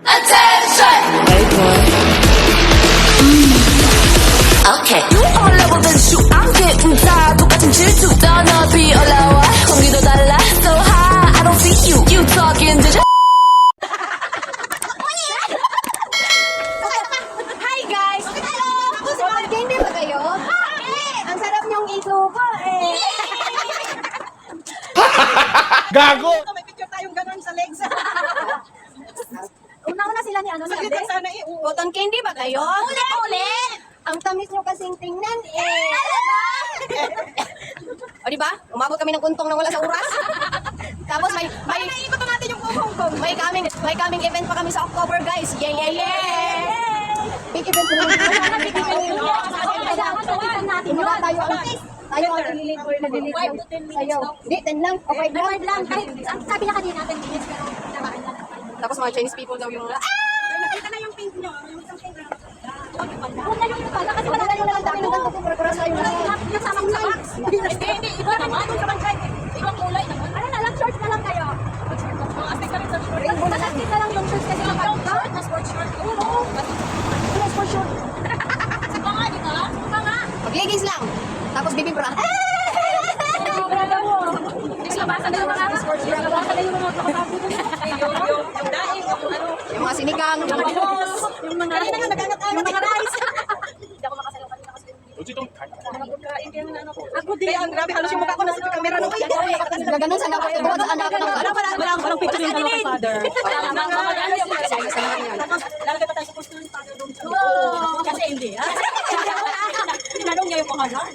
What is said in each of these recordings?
Attention! Hey boy. Okay. You all level than shoot. I'm getting tired. 똑같은 질투. 더 높이 올라와. 공기도 달라. So high. I don't see you. You talking to Hi guys! Hello! Candy ba kayo? Ang sarap niyong isuko eh. Gago! May picture tayong ganon sa legs. Una-una sila ni ano Saglit sabi? lang sana iuwi. Cotton candy ba kayo? Ulit! Ang tamis niyo kasing tingnan eh. O diba? Umabot kami ng kuntong na wala sa oras. Tapos may Naikot na natin yung Hong Kong. may coming event pa kami sa October guys. Yay yay yay! Big event na natin. Wala tayo tayo ang nililid sa'yo. Di, 10 lang. O 5 lang. Sabi niya kanina 10 minutes pero namaan lang. Tapos mga Chinese people daw yung Nakita na yung pink nyo. Yung isang pink na. Huwag na yung pala kasi wala na yung lang kami ng ganito ko para sa'yo na. Yung sa mga box. Hindi, iba naman. Doon sa bangkay. Ibang kulay naman. Ano na lang, shorts na lang kayo. Astig kami sa short. Astig na lang yung shorts kasi kapag Short na sports short. Oo. Yes, for sure. Sa banga, di ba? Sa banga. Mag-leggings lang. Tapos bibibra. Labasan na yung mga sports short. Labasan na yung mga kapatid. Yung daing, yung ano. Yung mga sinigang. Yung mga boss. Yung mga kanina nga nag-angat-angat. Yung mga rice. Hindi ako makasayaw kanina kasi. Magkain kaya na ano ko. Ako din. Kaya ang grabe halos yung mukha ko nasa camera nung Gaganon sa dapat. Buwan sa anak ng Walang picture yung dalawa kay father. Tapos lalagay pa tayo sa poster ng father doon. Kasi hindi. Tinanong niya yung pangalan.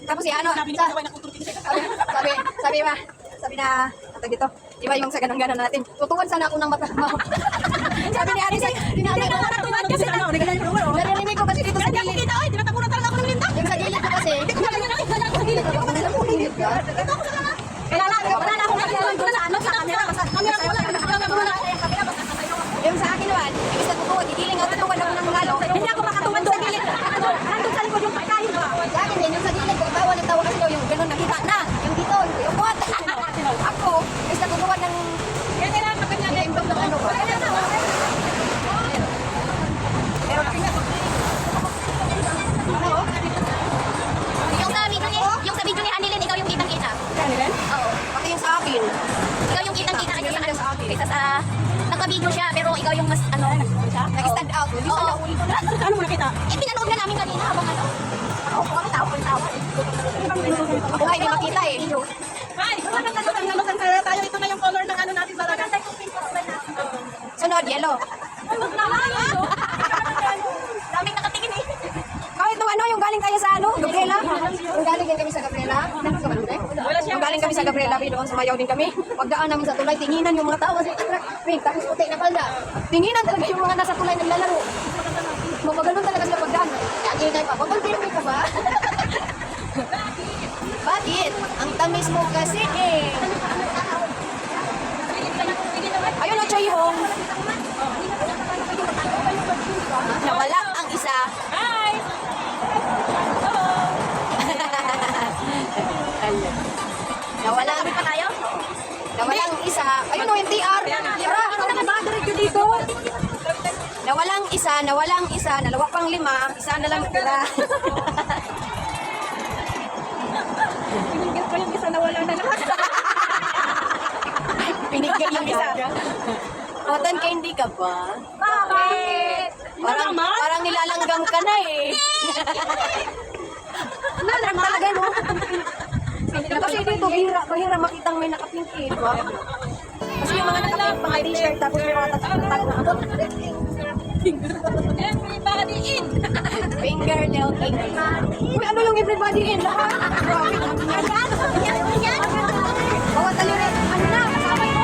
Tapos si ano, Sabi niya sabay nakututin siya. sabi na, dito, iba yung sa ganang-ganan natin. Tutuwan sana ako ng mata mo. Sabi ni Aris, tinanong ko Natuwan kasi ano, narinig ko kasi dito sa gilid. kita ay, tinatapunan talaga ako ng linda. Yung sa gilid ko kasi. Hindi ko talaga nakita sa gilid. Ako na lang gilid ka. Kaya wala na akong nakilala doon sa ano, sa camera. Basta camera ko lang, wala na yung camera, basta kasayo. Yung sa akin naman, ibig sa tutuwan, gigiling ako tutuwan ako ng lalo. Hindi ako makatuwad sa gilid. Nandun sa likod yung pagkain ba? Sa akin din, yung sa gilid ko, tawa ng tawa kasi daw yung ganun nakita na. Yung dito, yung buhat. Ako, ibig sa tutuwan ng Kaya kailangan magkanya din. imbag ng ano ba. Yung sa video ni Hanilin, ikaw yung kitang-kita. Oo, pati yung sa akin. Ikaw yung kitang-kita kaysa sa nagpa-video siya, pero ikaw yung mas Nag-stand out. Hindi sa nauli ko na. Ano mo nakita? pinanood na namin kanina habang ako kami tawa. Ako nga hindi makita eh. Ay, nalutan tayo. Ito na yung color ng ano natin talaga. Sunod, yellow. Daming nakatingin eh. Kahit nung ano, yung galing tayo sa ano, Gabriela. Yung galing din kami sa Gabriela. Yung galing kami sa Gabriela, doon sumayaw din kami. Pagdaan namin sa tulay, tinginan yung mga tao sa truck. Tapos puti na palda. Tinginan talaga yung mga nasa tulay naglalaro. Mapaganon talaga sila pagdaan. Kaya tayo pa, pag-confirm ka ba? Bakit? Ang tamis mo kasi eh. Ayun na, Choy Hong. Nawala ang isa. Hi! Nawala ang Pa tayo? Nawala ang isa. Ayun o, yung TR. Tara, dito. nawala ang isa, nalawa pang 5, isa na lang tira. Pinigil ko yung isa na wala na lahat. Pinigil yung isa. Cotton candy ka ba? Bakit? Parang nilalanggam ka na eh. Talaga mo. Kasi dito, bahira makitang may nakapink eh. Diba? Kasi yung mga nakapink, mga t-shirt, tapos may mga tag na abot. Everybody in! Fingernail candy. Uy, ano yung everybody in? Lahat? Bawat talo rin. Ano na? Kasama yun.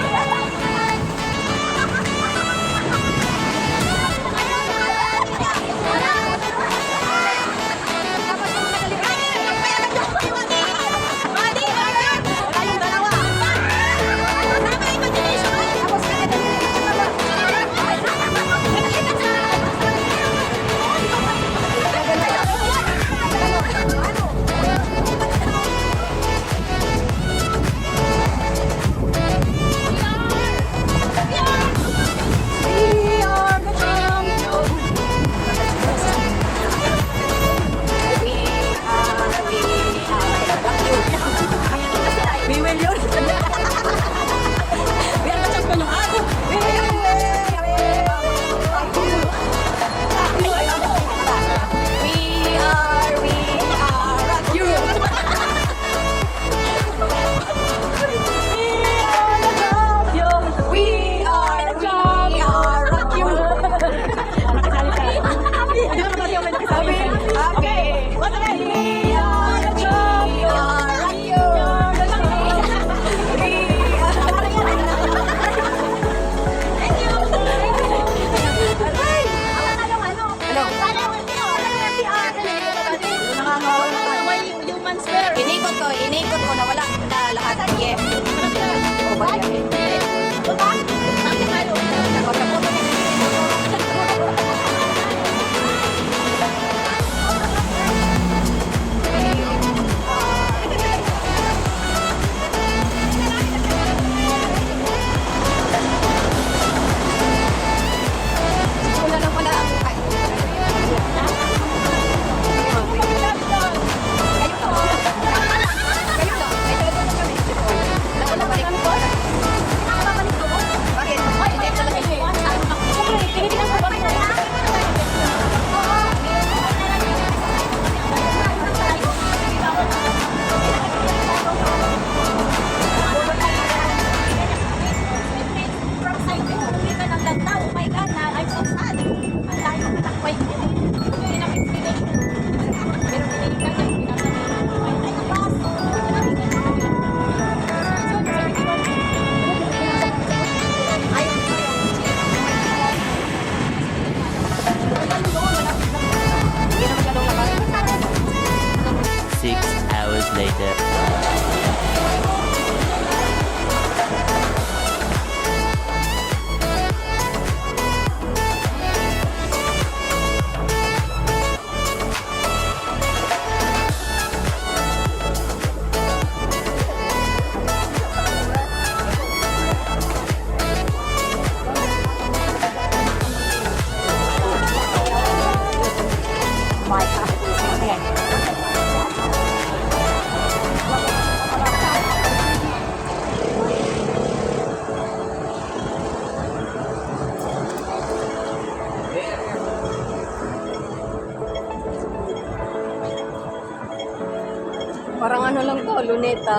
ano lang to, Luneta.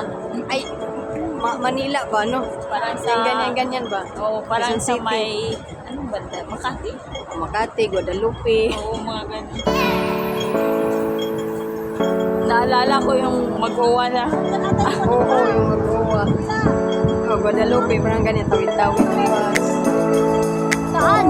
Ay, Manila ba, no? Parang sa... Yung ganyan-ganyan ba? Oo, parang Quezon sa City. may... Anong banda? Makati? Makati, Guadalupe. Oo, mga ganun. Naalala ko yung mag-uwa na. Oo, yung mag-uwa. Oh, Guadalupe, parang ganyan, tawid-tawid. Saan?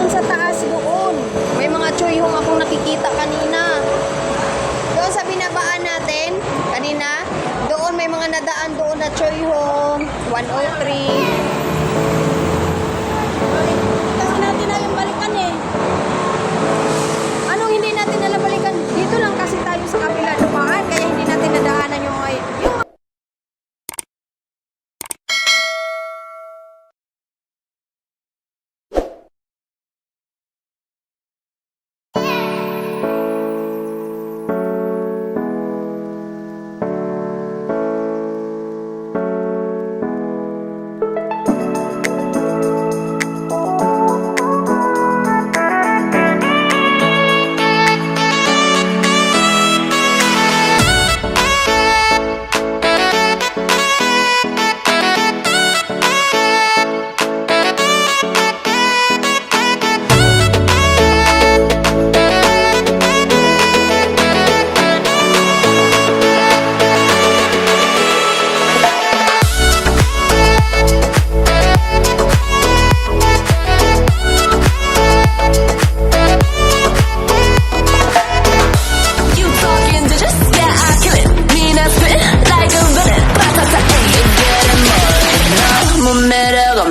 doon sa taas doon. May mga choyhong akong nakikita kanina. Doon sa binabaan natin, kanina, doon may mga nadaan doon na choyhong 103. Kasi natin na yung balikan eh. Anong hindi natin nalabalikan? Dito lang kasi tayo sa kabila dumaan, kaya hindi natin nadaanan yung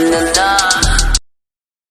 없는 너